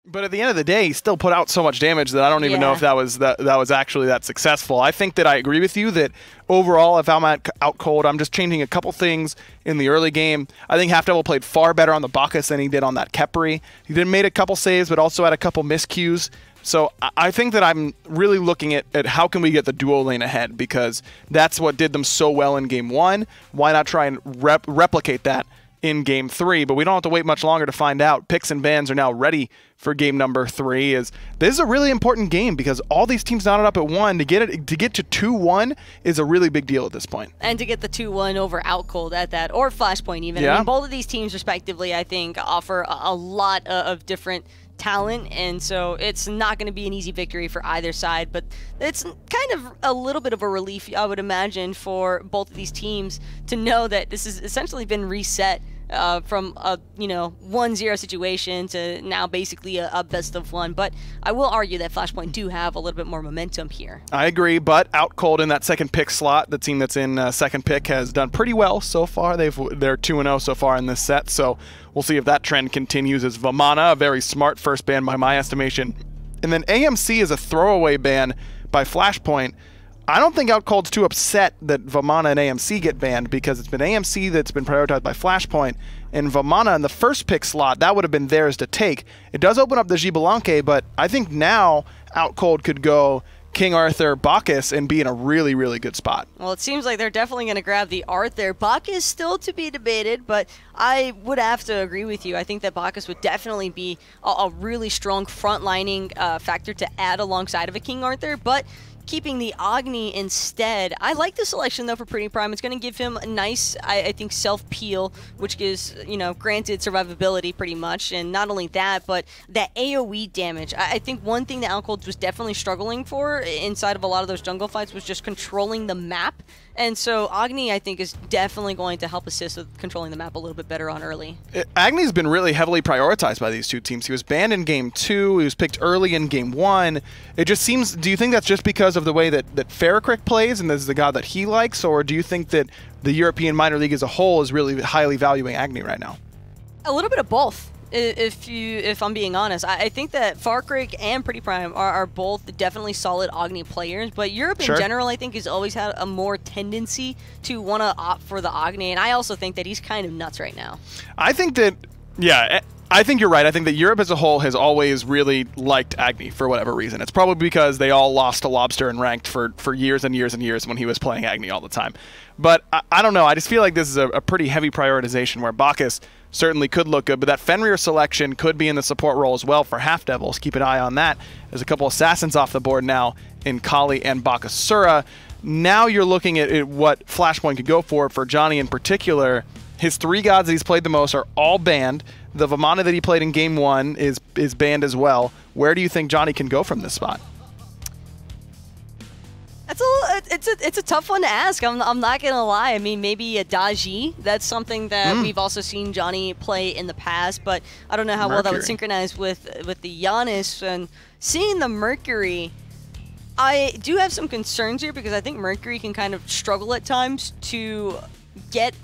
But at the end of the day, he still put out so much damage that I don't even know if that was actually that successful. I think that I agree with you that overall, if I'm at OutCold, I'm just changing a couple things in the early game. I think HalfDevil played far better on the Bacchus than he did on that Khepri. He did made a couple saves, but also had a couple miscues. So I think that I'm really looking at how can we get the duo lane ahead, because that's what did them so well in Game 1. Why not try and replicate that in Game 3? But we don't have to wait much longer to find out. Picks and bans are now ready for game number 3. This is a really important game because all these teams knotted up at 1. To get to 2-1 is a really big deal at this point. And to get the 2-1 over OutCold at that, or Flashpoint even. Yeah. I mean, both of these teams respectively, I think, offer a lot of different talent, and so it's not going to be an easy victory for either side, but it's kind of a little bit of a relief, I would imagine, for both of these teams to know that this has essentially been reset from a 1-0 situation to now basically a best of 1. But I will argue that Flashpoint do have a little bit more momentum here. I agree, but OutCold in that second pick slot, the team that's in second pick, has done pretty well so far. They're 2-0 so far in this set, so we'll see if that trend continues. As Vamana, a very smart first ban by my estimation, and then AMC is a throwaway ban by Flashpoint. I don't think OutCold's too upset that Vamana and AMC get banned, because it's been AMC that's been prioritized by Flashpoint, and Vamana in the first pick slot, that would have been theirs to take. It does open up the Xbalanque, but I think now OutCold could go King Arthur, Bacchus, and be in a really, really good spot. Well, it seems like they're definitely going to grab the Arthur. Bacchus still to be debated, but I would have to agree with you. I think that Bacchus would definitely be a really strong front-lining factor to add alongside of a King Arthur, but keeping the Agni instead. I like the selection, though, for PrettyPriMe. It's going to give him a nice, I think, self-peel, which gives, granted survivability pretty much. And not only that, but that AoE damage. I think one thing that OutCold was definitely struggling for inside of a lot of those jungle fights was just controlling the map. And so Agni, I think, is definitely going to help assist with controlling the map a little bit better on early. Agni's been really heavily prioritized by these two teams. He was banned in Game 2. He was picked early in Game 1. It just seems, do you think that's just because of the way that FaraKrik plays and this is the god that he likes, or do you think that the European minor league as a whole is really highly valuing Agni right now? A little bit of both. If I'm being honest, I think that FaraKrik and PrettyPriMe are both definitely solid Agni players, but Europe in general, I think, has always had a more tendency to want to opt for the Agni, and I also think that he's kind of nuts right now. I think that, yeah, I think you're right. I think that Europe as a whole has always really liked Agni for whatever reason. It's probably because they all lost to Lobster and ranked for years and years and years when he was playing Agni all the time. But I don't know. I just feel like this is a pretty heavy prioritization where Bacchus certainly could look good, but that Fenrir selection could be in the support role as well for HalfDevil. So keep an eye on that. There's a couple assassins off the board now in Kali and Bacchusura. Now you're looking at what Flashpoint could go for Johnny in particular. His 3 gods that he's played the most are all banned. The Vamana that he played in Game 1 is banned as well. Where do you think Johnny can go from this spot? It's a tough one to ask. I'm not gonna lie. I mean, maybe a Daji. That's something that we've also seen Johnny play in the past, but I don't know how well that would synchronize with the Janus. And seeing the Mercury, I do have some concerns here because I think Mercury can kind of struggle at times to get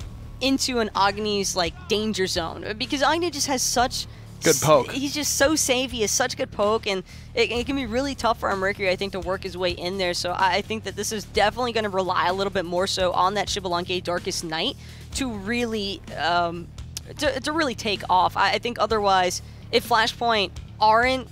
into an Agni's danger zone, because Agni just has such good poke. He's just so safe. He has such good poke, and it can be really tough for our Mercury, I think, to work his way in there. So I think that this is definitely going to rely a little bit more so on that Xbalanque Darkest Night to really to really take off. I think otherwise, if Flashpoint aren't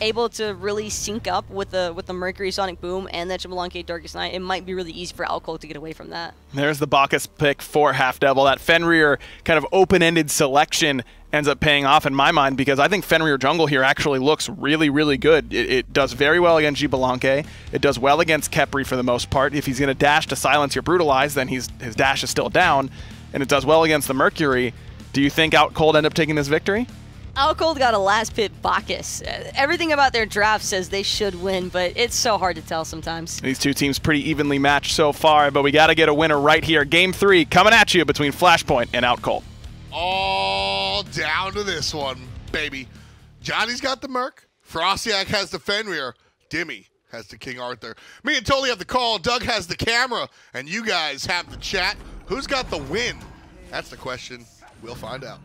able to really sync up with the Mercury Sonic Boom and that Xbalanque Darkest Night, it might be really easy for OutCold to get away from that. There's the Bacchus pick for HalfDevil. That Fenrir kind of open-ended selection ends up paying off in my mind, because I think Fenrir jungle here actually looks really, really good. It does very well against Xbalanque. It does well against Khepri for the most part. If he's going to dash to silence your Brutalize, then his dash is still down, and it does well against the Mercury. Do you think OutCold end up taking this victory? OutCold got a last pit Bacchus. Everything about their draft says they should win, but it's so hard to tell sometimes. These two teams pretty evenly matched so far, but we got to get a winner right here. Game 3 coming at you between Flashpoint and OutCold. All down to this one, baby. Johnny's got the Merc. FrostiaK has the Fenrir. Dimi has the King Arthur. Me and Tolly have the call. Doug has the camera. And you guys have the chat. Who's got the win? That's the question. We'll find out.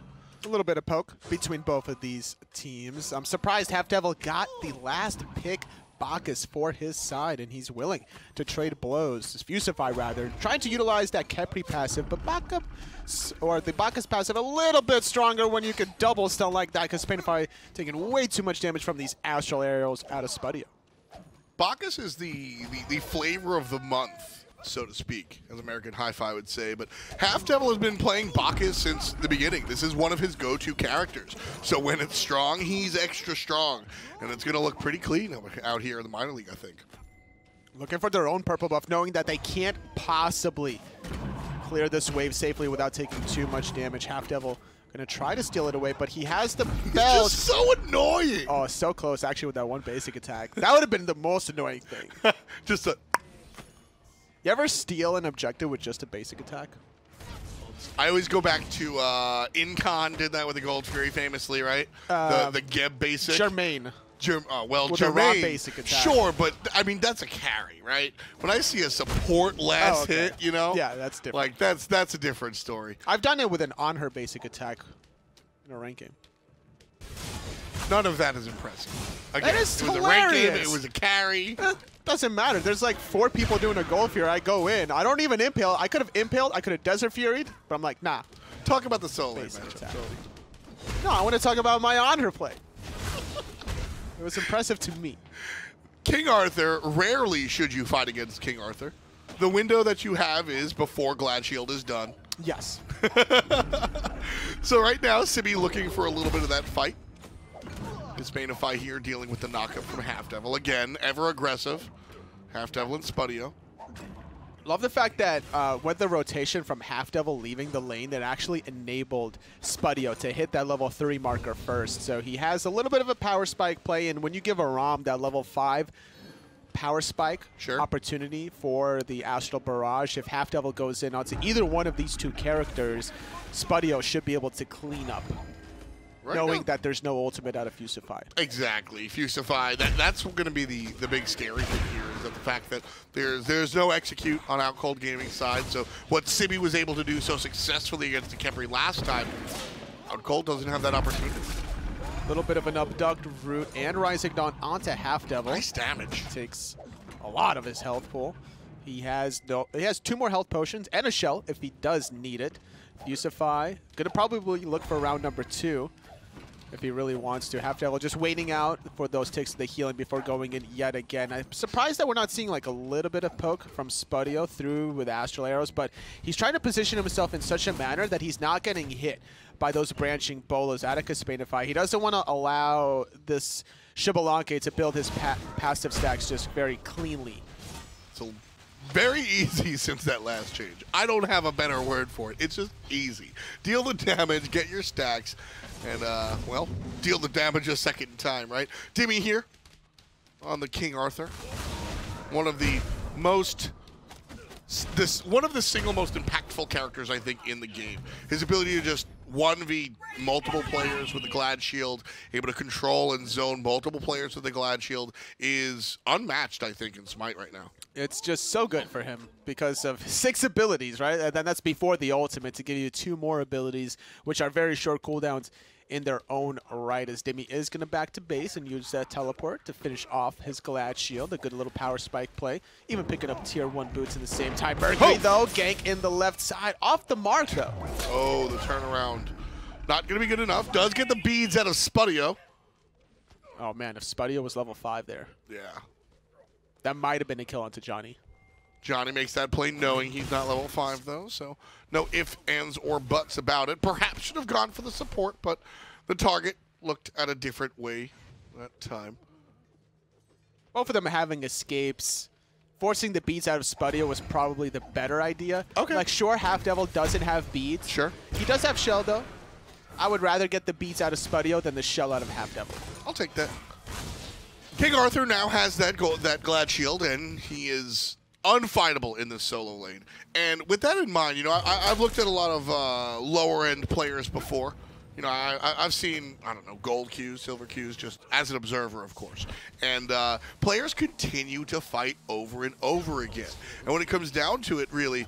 A little bit of poke between both of these teams. I'm surprised HalfDevil got the last pick, Bacchus, for his side, and he's willing to trade blows. Fusify, rather, trying to utilize that Khepri passive, but Bacchus, or the Bacchus passive, a little bit stronger when you can double stun like that. Kespainify taking way too much damage from these astral arrows out of Spudio. Bacchus is the flavor of the month, so to speak, as American Hi-Fi would say. But HalfDevil has been playing Bacchus since the beginning. This is one of his go-to characters. So when it's strong, he's extra strong. And it's going to look pretty clean out here in the minor league, I think. Looking for their own purple buff, knowing that they can't possibly clear this wave safely without taking too much damage. HalfDevil going to try to steal it away, but he has the belt. It's just so annoying. Oh, so close, actually, with that one basic attack. That would have been the most annoying thing. Just a... You ever steal an objective with just a basic attack? I always go back to Incon did that with the Gold Fury famously, right? The Geb basic. Germain. Well, with Germain, basic attack. Sure, but I mean that's a carry, right? When I see a support last hit, you know, yeah, that's different. Like that's a different story. I've done it with an on her basic attack in a rank game. None of that is impressive. Again, That is it was hilarious. a rank game. It was a carry. Doesn't matter. There's like 4 people doing a Gold Fury. I go in. I don't even impale. I could have impaled. I could have Desert Furied, but I'm like, nah. Talk about the solo Basic matchup. attack. No, I want to talk about my on her play. It was impressive to me. King Arthur, rarely should you fight against King Arthur. The window that you have is before Glad Shield is done. Yes. So right now, Sibi looking for a little bit of that fight. Kespainify here dealing with the knockup from HalfDevil. Again, ever aggressive. HalfDevil and Spudio. Love the fact that with the rotation from HalfDevil leaving the lane, that actually enabled Spudio to hit that level 3 marker first. So he has a little bit of a power spike play, and when you give a Ram that level 5 power spike opportunity for the Astral Barrage, if HalfDevil goes in onto either one of these 2 characters, Spudio should be able to clean up. Right knowing that there's no ultimate out of Fusify. Exactly. Fusify, that's going to be the big scary thing here, is that the fact that there's no execute on OutCold Gaming side. So what Sibi was able to do so successfully against the Khepri last time, OutCold doesn't have that opportunity. A little bit of an abduct route and Rising Dawn onto HalfDevil. Nice damage. Takes a lot of his health pool. He has 2 more health potions and a shell if he does need it. Fusify, gonna probably look for round number 2. If he really wants to. HalfDevil just waiting out for those ticks of the healing before going in yet again. I'm surprised that we're not seeing like a little bit of poke from Spudio through with Astral Arrows, but he's trying to position himself in such a manner that he's not getting hit by those branching bolas out of Kespainify. He doesn't want to allow this Xbalanque to build his passive stacks just very cleanly. So very easy since that last change. I don't have a better word for it. It's just easy. Deal the damage, get your stacks, and, well, deal the damage a second time, right? Dimi here on the King Arthur. One of the single most impactful characters, I think, in the game. His ability to just 1v multiple players with the Glad Shield, able to control and zone multiple players with the Glad Shield is unmatched, I think, in Smite right now. It's just so good for him because of 6 abilities, right? And then that's before the ultimate to give you 2 more abilities, which are very short cooldowns in their own right, as Dimi is going to back to base and use that teleport to finish off his Glad Shield. A good little power spike play, even picking up tier 1 boots in the same time. Mercury, though, gank in the left side. Off the mark, though. Oh, the turnaround. Not going to be good enough. Does get the beads out of Spudio. Oh, man, if Spudio was level 5 there. Yeah. That might have been a kill onto Johnny. Johnny makes that play knowing he's not level 5, though, so no ifs, ands, or buts about it. Perhaps should have gone for the support, but the target looked at a different way that time. Both of them having escapes. Forcing the beads out of Spudio was probably the better idea. Okay. Like, sure, HalfDevil doesn't have beads. Sure. He does have shell, though. I would rather get the beads out of Spudio than the shell out of HalfDevil. I'll take that. King Arthur now has that Glad Shield, and he is unfightable in this solo lane. And with that in mind, you know, I've looked at a lot of lower-end players before. You know, I've seen, I don't know, gold queues, silver queues, just as an observer, of course. And players continue to fight over and over again. And when it comes down to it, really,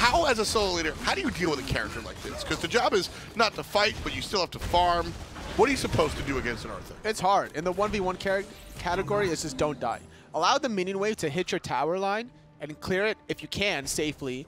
how, as a solo leader, how do you deal with a character like this? Because the job is not to fight, but you still have to farm. What are you supposed to do against an Arthur? It's hard. In the 1v1 category, it's just don't die. Allow the minion wave to hit your tower line and clear it if you can safely.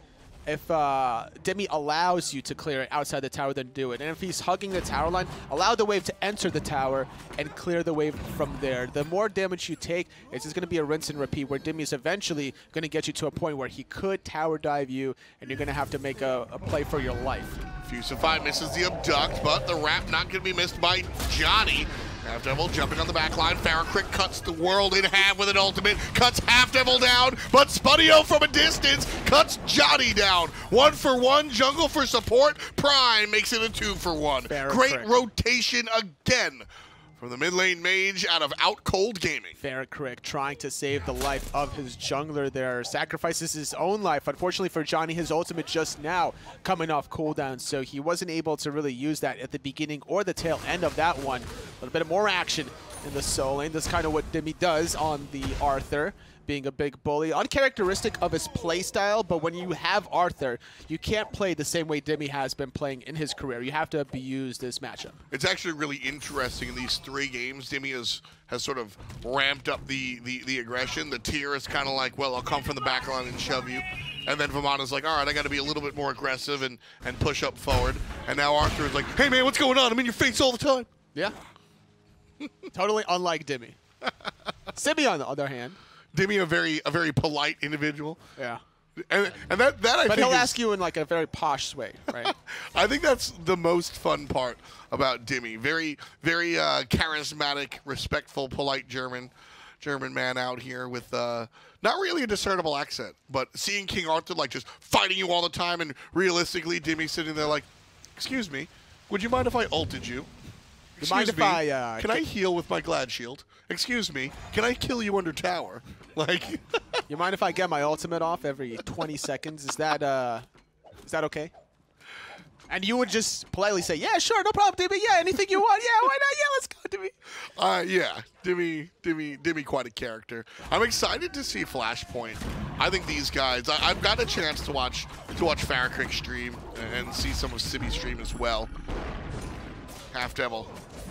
If Dimi allows you to clear it outside the tower, then do it. And if he's hugging the tower line, allow the wave to enter the tower and clear the wave from there. The more damage you take, it's just going to be a rinse and repeat where Dimi is eventually going to get you to a point where he could tower dive you, and you're going to have to make a play for your life. Fusify misses the abduct, but the wrap not going to be missed by Johnny. HalfDevil jumping on the back line. FaraKrik cuts the world in half with an ultimate. Cuts HalfDevil down, but Spudio from a distance cuts Johnny down. 1-for-1, jungle for support. Prime makes it a 2-for-1. Great rotation again from the mid lane mage out of OutCold Gaming. FaraKrik trying to save the life of his jungler there. Sacrifices his own life. Unfortunately for Johnny, his ultimate just now coming off cooldown, so he wasn't able to really use that at the beginning or the tail end of that one. A little bit more action in the soul lane. That's kind of what Dimi does on the Arthur, being a big bully. Uncharacteristic of his playstyle, but when you have Arthur, you can't play the same way Dimi has been playing in his career. You have to abuse this matchup. It's actually really interesting in these 3 games. Dimi has sort of ramped up the aggression. The tier is kind of like, well, I'll come from the back line and shove you. And then Vamana's like, all right, I got to be a little bit more aggressive and push up forward. And now Arthur is like, hey, man, what's going on? I'm in your face all the time. Yeah. Totally unlike Dimi. Sibi, on the other hand. Dimi, a very polite individual. Yeah. And that I think But he'll ask you in like a very posh way, right? I think that's the most fun part about Dimi. Very charismatic, respectful, polite German man out here with not really a discernible accent, but seeing King Arthur like just fighting you all the time, and realistically Dimi sitting there like, excuse me, would you mind if I ulted you? Excuse me, can I heal with my Glad Shield? Excuse me, can I kill you under tower? Like, you mind if I get my ultimate off every 20 seconds? Is that okay? And you would just politely say, yeah, sure, no problem, Dimi. Yeah, anything you want. Yeah, why not? Yeah, let's go, Dimi. Yeah, Dimi, quite a character. I'm excited to see Flashpoint. I think these guys, I've got a chance to watch FaraKrik stream and see some of Sibi's stream as well. HalfDevil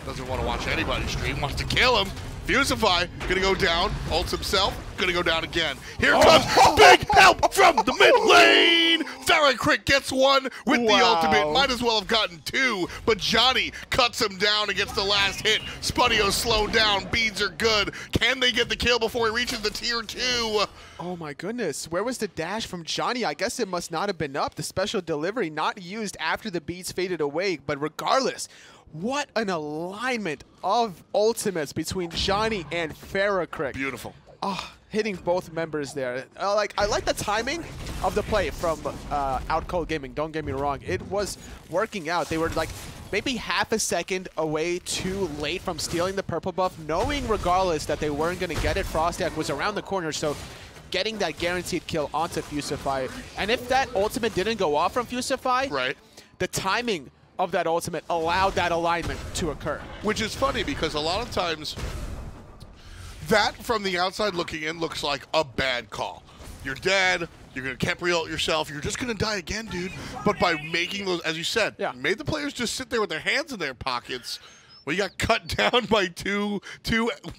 doesn't want to watch anybody stream, wants to kill him. Fusify, gonna go down, ults himself, gonna go down again. Here comes big help from the mid lane! FaraKrik gets one with the ultimate, might as well have gotten 2, but Johnny cuts him down and gets the last hit. Spudio slowed down, beads are good. Can they get the kill before he reaches the tier 2? Oh my goodness, where was the dash from Johnny? I guess it must not have been up. The special delivery not used after the beads faded away, but regardless, what an alignment of ultimates between Johnny and FaraKrik. Beautiful. Oh, hitting both members there. I like the timing of the play from OutCold Gaming. Don't get me wrong. It was working out. They were like maybe half a second away too late from stealing the purple buff, knowing regardless that they weren't going to get it. FrostiaK was around the corner, so getting that guaranteed kill onto Fusify. And if that ultimate didn't go off from Fusify, right, the timing of that ultimate allowed that alignment to occur. Which is funny because a lot of times that from the outside looking in looks like a bad call. You're dead, you're going to Khepri ult yourself, you're just going to die again, dude. But by making those, as you said, made the players just sit there with their hands in their pockets, well, you got cut down by two,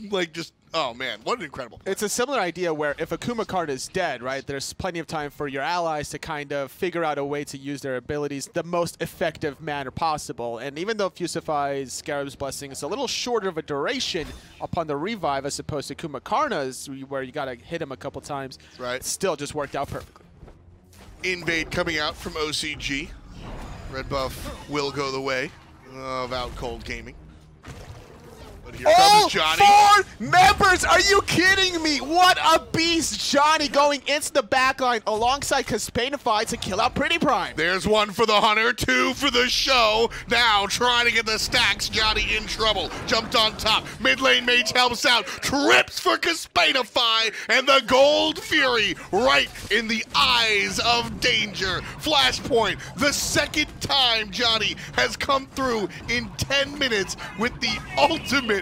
like just, oh man, what an incredible play. It's a similar idea where if a Kuma card is dead, right, there's plenty of time for your allies to kind of figure out a way to use their abilities the most effective manner possible. And even though Fusify's Scarab's Blessing is a little shorter of a duration upon the revive as opposed to Kuma Karna's, where you got to hit him a couple times, right, it still just worked out perfectly. Invade coming out from OCG. Red buff will go the way of OutCold Gaming. But here comes Johnny. 4 members! Are you kidding me? What a beast! Johnny going into the backline alongside Kespainify to kill out PrettyPriMe. There's 1 for the hunter, 2 for the show. Now trying to get the stacks. Johnny in trouble. Jumped on top. Mid lane mage helps out. Trips for Kespainify. And the Gold Fury right in the eyes of danger. Flashpoint. The second time Johnny has come through in 10 minutes with the ultimate.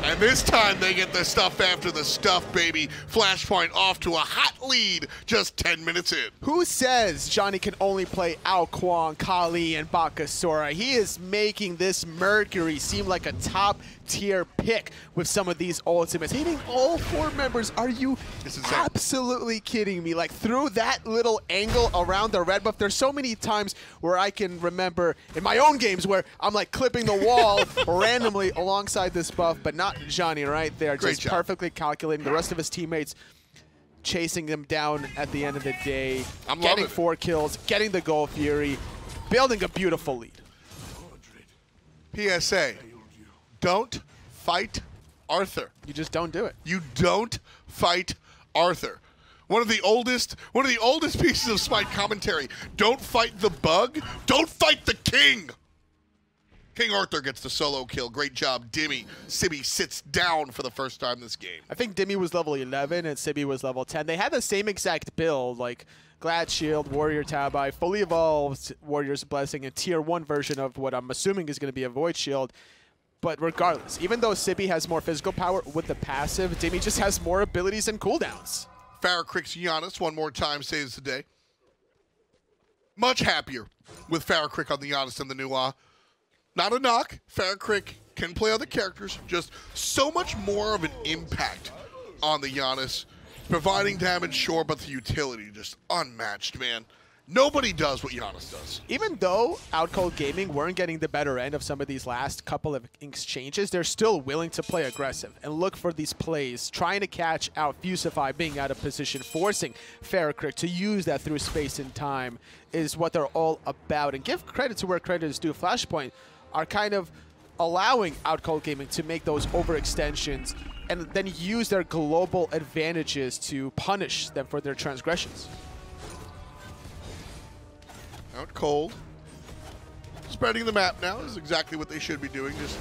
And this time they get the stuff after the stuff, baby. Flashpoint off to a hot lead just 10 minutes in. Who says Johnny can only play OutCold, Kali, and Bacchus? He is making this Mercury seem like a top-tier pick with some of these ultimates. Hitting all 4 members, are you absolutely kidding me? Like, through that little angle around the red buff, there's so many times where I can remember in my own games where I'm like clipping the wall randomly alongside this buff, but not Johnny right there. Great just job. Perfectly calculating. The rest of his teammates chasing them down at the end of the day, getting 4 kills, getting the goal fury, building a beautiful lead. PSA, don't fight Arthur. You just don't do it. You don't fight Arthur. One of the oldest pieces of Smite commentary. Don't fight the bug. Don't fight the king. King Arthur gets the solo kill. Great job, Dimi. Sibi sits down for the first time this game. I think Dimi was level 11 and Sibi was level 10. They had the same exact build, like Glad Shield, Warrior Tabi, fully evolved Warrior's Blessing, and tier 1 version of what I'm assuming is going to be a Void Shield. But regardless, even though Sibi has more physical power with the passive, Dimi just has more abilities and cooldowns. FaraKrik's Janus one more time saves the day. Much happier with FaraKrik on the Janus than the Nuwa. Not a knock. FaraKrik can play other characters. Just so much more of an impact on the Janus. Providing damage, sure, but the utility just unmatched, man. Nobody does what Janus does. Even though OutCold Gaming weren't getting the better end of some of these last couple of exchanges, they're still willing to play aggressive and look for these plays, trying to catch out Fusify being out of position, forcing FaraKrik to use that through space and time is what they're all about. And give credit to where credit is due. Flashpoint are kind of allowing OutCold Gaming to make those overextensions and then use their global advantages to punish them for their transgressions. OutCold spreading the map now is exactly what they should be doing, just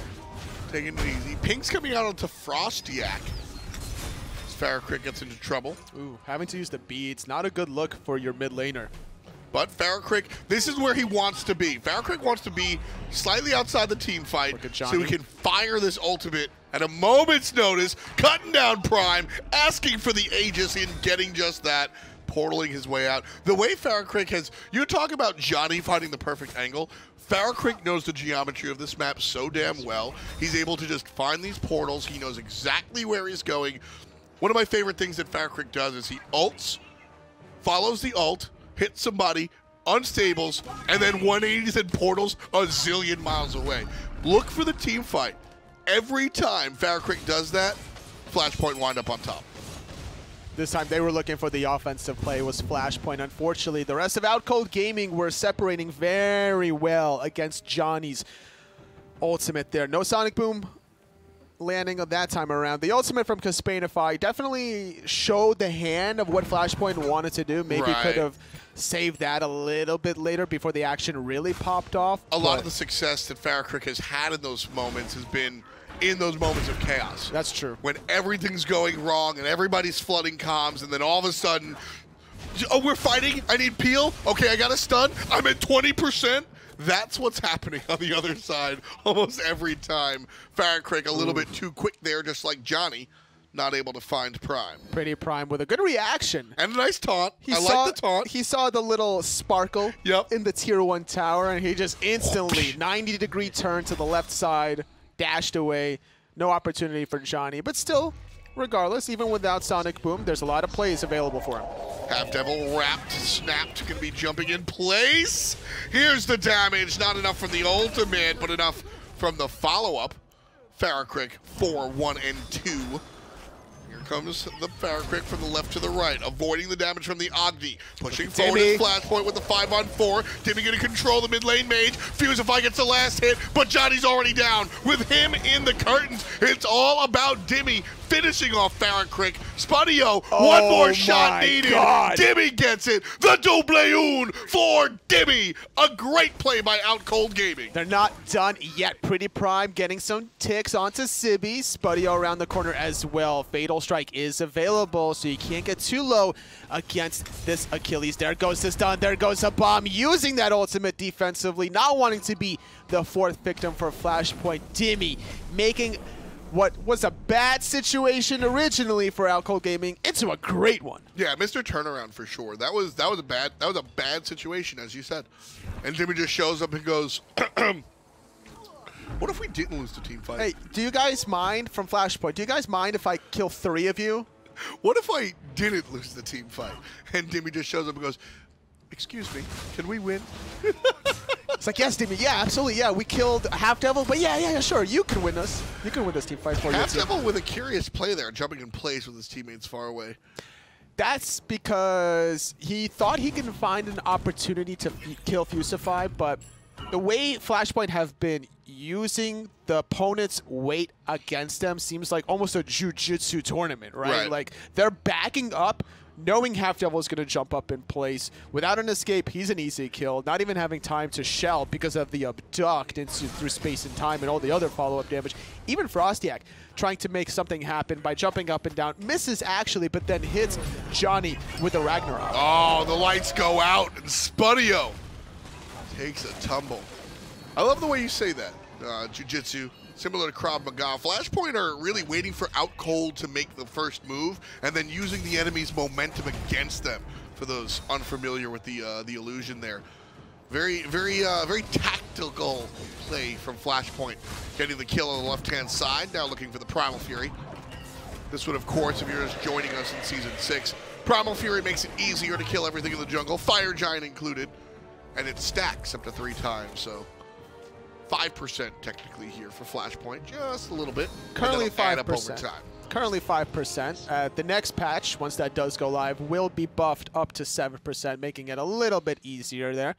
taking it easy. Pink's coming out onto FrostiaK as FaraKrik gets into trouble. Ooh, having to use the beads, not a good look for your mid laner. But FaraKrik, this is where he wants to be. FaraKrik wants to be slightly outside the team fight so he can fire this ultimate at a moment's notice, cutting down Prime, asking for the Aegis in getting just that, portaling his way out. The way FaraKrik has, you talk about Johnny finding the perfect angle, FaraKrik knows the geometry of this map so damn well. He's able to just find these portals. He knows exactly where he's going. One of my favorite things that FaraKrik does is he ults, follows the ult, hits somebody, unstables, and then 180s and portals a zillion miles away. Look for the team fight. Every time FaraKrik does that, Flashpoint wind up on top. This time they were looking for the offensive play, was Flashpoint. Unfortunately, the rest of OutCold Gaming were separating very well against Johnny's ultimate there. No Sonic Boom landing of that time around. The ultimate from Kespainify definitely showed the hand of what Flashpoint wanted to do. Maybe could have saved that a little bit later before the action really popped off. A lot of the success that FaraKrik has had in those moments has been in those moments of chaos. That's true. When everything's going wrong and everybody's flooding comms, and then all of a sudden, oh, we're fighting, I need peel, okay, I got a stun, I'm at 20%. That's what's happening on the other side almost every time. FaraKrik a little bit too quick there, just like Johnny, not able to find Prime. PrettyPriMe with a good reaction. And a nice taunt. I like the taunt. He saw the little sparkle in the tier 1 tower, and he just instantly 90-degree turn to the left side, dashed away. No opportunity for Johnny, but still, regardless, even without Sonic Boom, there's a lot of plays available for him. HalfDevil wrapped, snapped, going to be jumping in place. Here's the damage. Not enough from the ultimate, but enough from the follow-up. FaraKrik 4, 1, and 2. Here comes the FaraKrik from the left to the right, avoiding the damage from the Agni. Pushing forward his Flashpoint with the 5-on-4. Dimi going to control the mid-lane mage. Fusify gets the last hit, but Johnny's already down. With him in the curtains, it's all about Dimi finishing off FaraKrik. Spudio, one more shot needed. Dimi gets it. The doubleune for Dimi. A great play by OutCold Gaming. They're not done yet. PrettyPriMe getting some ticks onto Sibi. Spudio around the corner as well. Fatal Strike is available, so you can't get too low against this Achilles. There goes the stun. There goes a bomb. Using that ultimate defensively. Not wanting to be the 4th victim for Flashpoint. Dimi making what was a bad situation originally for OutCold Gaming into a great one. Yeah, Mr. Turnaround for sure. That was a bad situation, as you said. And Dimi just shows up and goes, what if we didn't lose the team fight? Hey, do you guys mind, from Flashpoint, do you guys mind if I kill 3 of you? What if I didn't lose the team fight? And Dimi just shows up and goes, excuse me, can we win? It's like, yes, Dimi, yeah, absolutely, yeah, we killed HalfDevil, but yeah, sure, you can win us. You can win this team fight for you. HalfDevil with a curious play there, jumping in place with his teammates far away. That's because he thought he can find an opportunity to kill Fusify, but the way Flashpoint have been using the opponent's weight against them seems like almost a jiu-jitsu tournament, right? Like, they're backing up, knowing HalfDevil is going to jump up in place. Without an escape, he's an easy kill, not even having time to shell because of the abduct through space and time and all the other follow-up damage. Even FrostiaK trying to make something happen by jumping up and down. Misses, actually, but then hits Johnny with the Ragnarok. Oh, the lights go out, and Spudio takes a tumble. I love the way you say that. Jiu-jitsu, similar to Krav Maga. Flashpoint are really waiting for OutCold to make the first move, and then using the enemy's momentum against them. For those unfamiliar with the illusion there, very tactical play from Flashpoint, getting the kill on the left-hand side. Now looking for the Primal Fury. This would, of course, if you're just joining us in Season 6, Primal Fury makes it easier to kill everything in the jungle, Fire Giant included, and it stacks up to 3 times. So 5% technically here for Flashpoint, just a little bit. Currently 5%. Currently 5%. The next patch, once that does go live, will be buffed up to 7%, making it a little bit easier there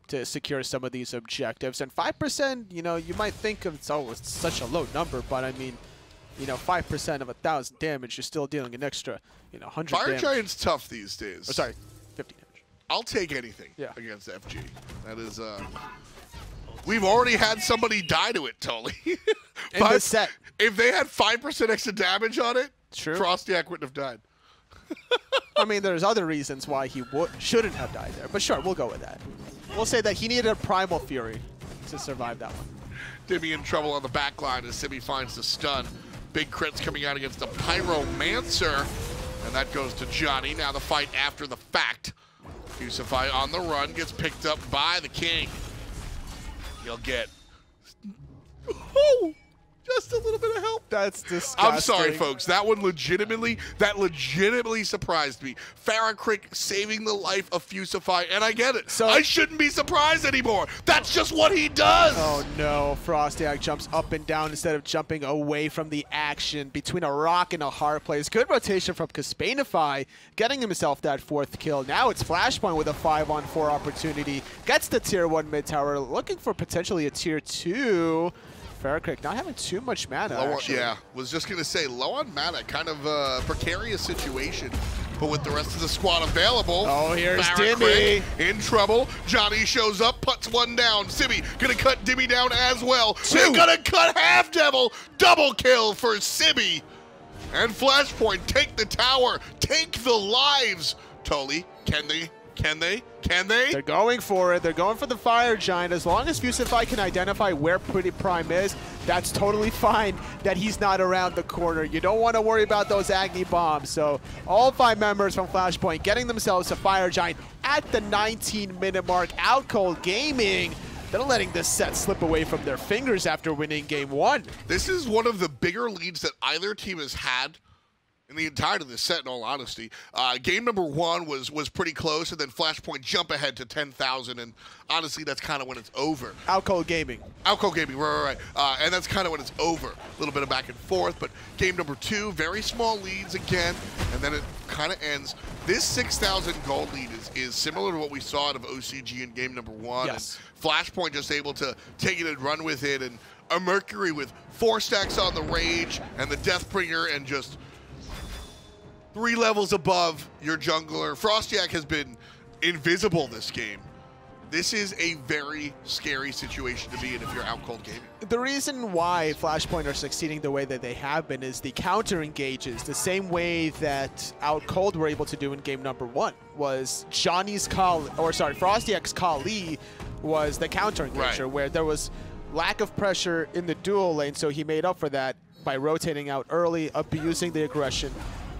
to secure some of these objectives. And 5%, you know, you might think of it's such a low number, but I mean, you know, 5% of 1,000 damage, you're still dealing an extra, you know, 100 Fire damage. Giant's tough these days. Oh, sorry, 50 damage. I'll take anything against FG. That is, we've already had somebody die to it, totally. In this set. If they had 5% extra damage on it, FrostiaK wouldn't have died. I mean, there's other reasons why he shouldn't have died there, but sure, we'll go with that. We'll say that he needed a Primal Fury to survive that one. Dimi in trouble on the back line as Sibi finds the stun. Big crits coming out against the Pyromancer, and that goes to Johnny. Now the fight after the fact. Fusify on the run, gets picked up by the King. He'll get just a little bit of help. That's disgusting. I'm sorry, folks. That legitimately surprised me. FaraKrik saving the life of Fusify, and I get it. So I shouldn't be surprised anymore. That's just what he does. Oh no, FrostiaK jumps up and down instead of jumping away from the action between a rock and a hard place. Good rotation from Kespainify, getting himself that 4th kill. Now it's Flashpoint with a 5-on-4 opportunity. Gets the tier 1 mid tower, looking for potentially a tier 2. FaraKrik not having too much mana, actually. Yeah, was just going to say, low on mana, kind of a precarious situation. But with the rest of the squad available, oh, here's FaraKrik Dimi. In trouble. Johnny shows up, puts one down. Sibi going to cut Dimi down as well. They're going to cut HalfDevil. Double kill for Sibi. And Flashpoint take the tower, take the lives. Totally, can they? Can they? Can they? They're going for it. They're going for the Fire Giant. As long as Fusify can identify where PrettyPriMe is, that's totally fine that he's not around the corner. You don't want to worry about those Agni bombs. So all 5 members from Flashpoint getting themselves a Fire Giant at the 19-minute mark. OutCold Gaming, they're letting this set slip away from their fingers after winning Game 1. This is one of the bigger leads that either team has had in the entirety of this set, in all honesty. Game number 1 was pretty close, and then Flashpoint jump ahead to 10,000, and honestly, that's kind of when it's over. OutCold Gaming. OutCold Gaming, right. And that's kind of when it's over. A little bit of back and forth, but game number 2, very small leads again, and then it kind of ends. This 6,000 gold lead is similar to what we saw out of OCG in game number 1. Yes. And Flashpoint just able to take it and run with it, and a Mercury with 4 stacks on the Rage, and the Deathbringer, and just 3 levels above your jungler. FrostiaK has been invisible this game. This is a very scary situation to be in if you're OutCold Gaming. The reason why Flashpoint are succeeding the way that they have been is the counter engages, the same way that OutCold were able to do in game number 1. Was FrostiaK's Kali was the counter engager, where there was lack of pressure in the dual lane, so he made up for that by rotating out early, abusing the aggression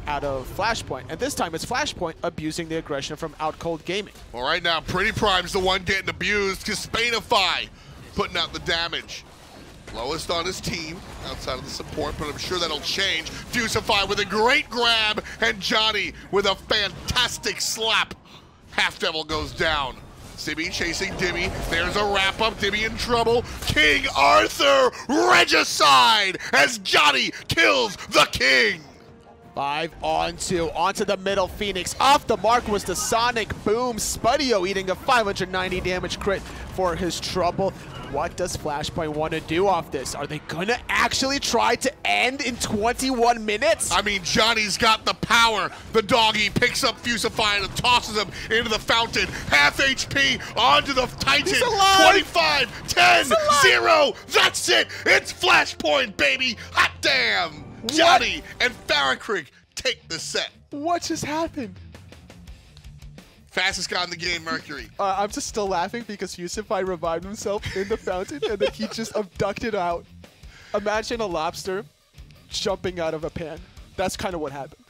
out of Flashpoint. And this time it's Flashpoint abusing the aggression from OutCold Gaming. Well, right now, PrettyPrime's the one getting abused. Kespainify putting out the damage. Lowest on his team outside of the support, but I'm sure that'll change. Fusify with a great grab, and Johnny with a fantastic slap. HalfDevil goes down. Sibi chasing Dimi. There's a wrap-up. Dimi in trouble. King Arthur regicide as Johnny kills the king. 5 on 2, onto the middle Phoenix. Off the mark was the Sonic Boom. Spudio eating a 590 damage crit for his trouble. What does Flashpoint want to do off this? Are they going to actually try to end in 21 minutes? I mean, Johnny's got the power. The doggy picks up Fusify and tosses him into the fountain. Half HP onto the Titan. 25, 10, 0. That's it. It's Flashpoint, baby. Hot damn. Johnny and FaraKrik take the set. What just happened? Fastest guy in the game, Mercury. I'm just still laughing because Fusify revived himself in the fountain and then he just abducted out. Imagine a lobster jumping out of a pan. That's kind of what happened.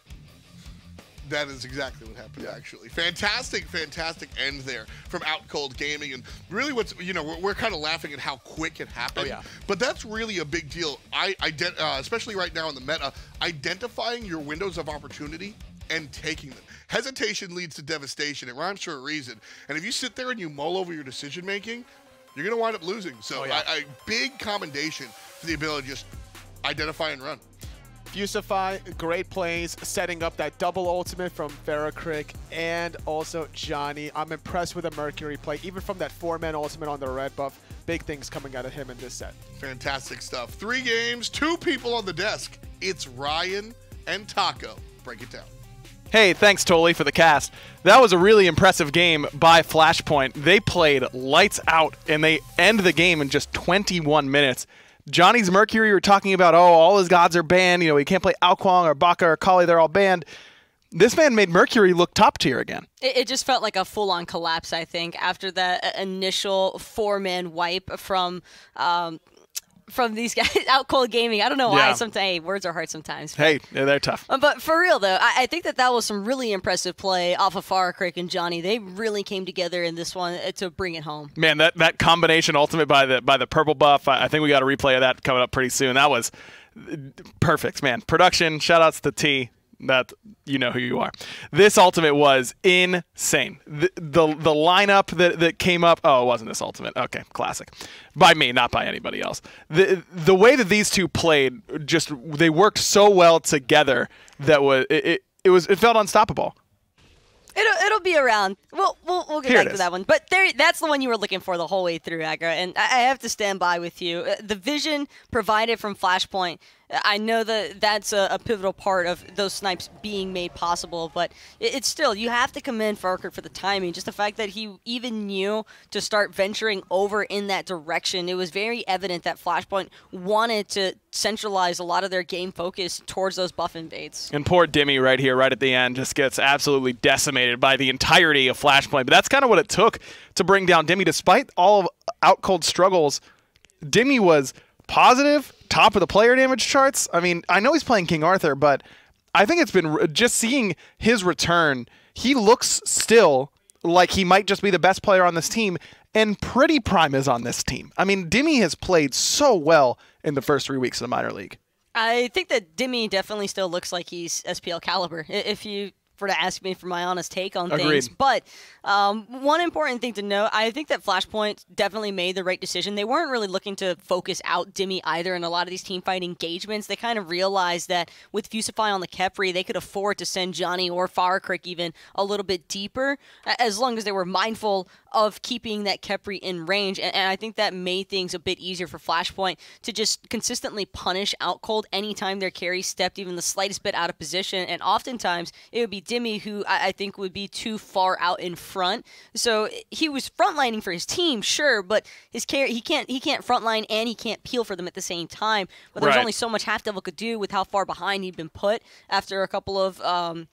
That is exactly what happened, actually. Fantastic, fantastic end there from OutCold Gaming. And really what's, you know, we're kind of laughing at how quick it happened. Oh, yeah. But that's really a big deal. Especially right now in the meta, identifying your windows of opportunity and taking them. Hesitation leads to devastation. It rhymes for a reason. And if you sit there and you mull over your decision making, you're going to wind up losing. So big commendation for the ability to just identify and run. Fusify, great plays, setting up that double ultimate from FaraKrik and also Johnny. I'm impressed with the Mercury play, even from that 4-man ultimate on the red buff. Big things coming out of him in this set. Fantastic stuff. 3 games, 2 people on the desk. It's Ryan and Taco. Break it down. Hey, thanks, Toli, for the cast. That was a really impressive game by Flashpoint. They played lights out, and they end the game in just 21 minutes. Johnny's Mercury, we're talking about, oh, all his gods are banned. You know, he can't play Alquang or Bacchus or Kali. They're all banned. This man made Mercury look top tier again. It just felt like a full-on collapse, I think, after that initial 4-man wipe from these guys, OutCold Gaming. I don't know why. Sometimes, hey, words are hard sometimes. Hey, they're tough. But for real, though, I think that was some really impressive play off of FaraKrik and Johnny. They really came together in this one to bring it home. Man, that combination ultimate by the purple buff, I think we got a replay of that coming up pretty soon. That was perfect, man. Production, shout-outs to T. That you know who you are. This ultimate was insane. The lineup that came up. Oh, it wasn't this ultimate. Okay, classic. By me, not by anybody else. The way that these two played, just they worked so well together that it felt unstoppable. It'll be around. We'll get back to that one. But that's the one you were looking for the whole way through, Agra. And I have to stand by with you. The vision provided from Flashpoint, I know that's a pivotal part of those snipes being made possible, but it's still, you have to commend FaraKrik for the timing. Just the fact that he even knew to start venturing over in that direction. It was very evident that Flashpoint wanted to centralize a lot of their game focus towards those buff invades. And poor Dimi right here, right at the end, just gets absolutely decimated by the entirety of Flashpoint. But that's kind of what it took to bring down Dimi. Despite all of OutCold's struggles, Dimi was positive, top of the player damage charts. I mean, I know he's playing King Arthur, but I think it's been just seeing his return. He looks still like he might just be the best player on this team, and PrettyPriMe is on this team. I mean, Dimi has played so well in the first 3 weeks of the minor league. I think that Dimi definitely still looks like he's SPL caliber, if you were to ask me for my honest take on things. But one important thing to note, I think that Flashpoint definitely made the right decision. They weren't really looking to focus out Dimi either in a lot of these teamfight engagements. They kind of realized that with Fusify on the Khepri, they could afford to send Johnny or FaraKrik even a little bit deeper, as long as they were mindful of keeping that Khepri in range. And I think that made things a bit easier for Flashpoint to just consistently punish OutCold anytime their carry stepped even the slightest bit out of position. And oftentimes, it would be Dimi who I think would be too far out in front. So he was frontlining for his team, sure, but his carry he can't frontline and he can't peel for them at the same time. But there's only so much HalfDevil could do with how far behind he'd been put after a couple of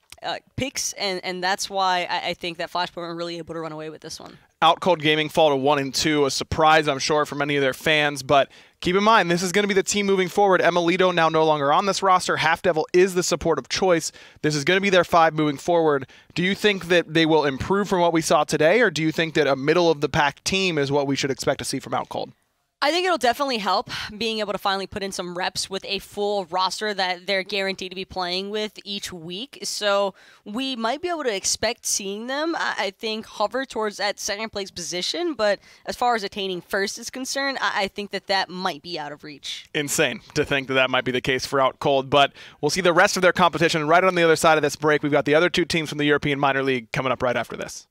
picks, and that's why I think that Flashpoint were really able to run away with this one. OutCold Gaming fall to 1-2, a surprise, I'm sure, for many of their fans, but Keep in mind, this is going to be the team moving forward. Emilito now no longer on this roster. HalfDevil is the support of choice. This is going to be their 5 moving forward. Do you think that they will improve from what we saw today, or do you think that a middle-of-the-pack team is what we should expect to see from OutCold? I think it'll definitely help being able to finally put in some reps with a full roster that they're guaranteed to be playing with each week. So we might be able to expect seeing them, I think, hover towards that second place position. But as far as attaining first is concerned, I think that might be out of reach. Insane to think that might be the case for OutCold. But we'll see the rest of their competition right on the other side of this break. We've got the other 2 teams from the European Minor League coming up right after this.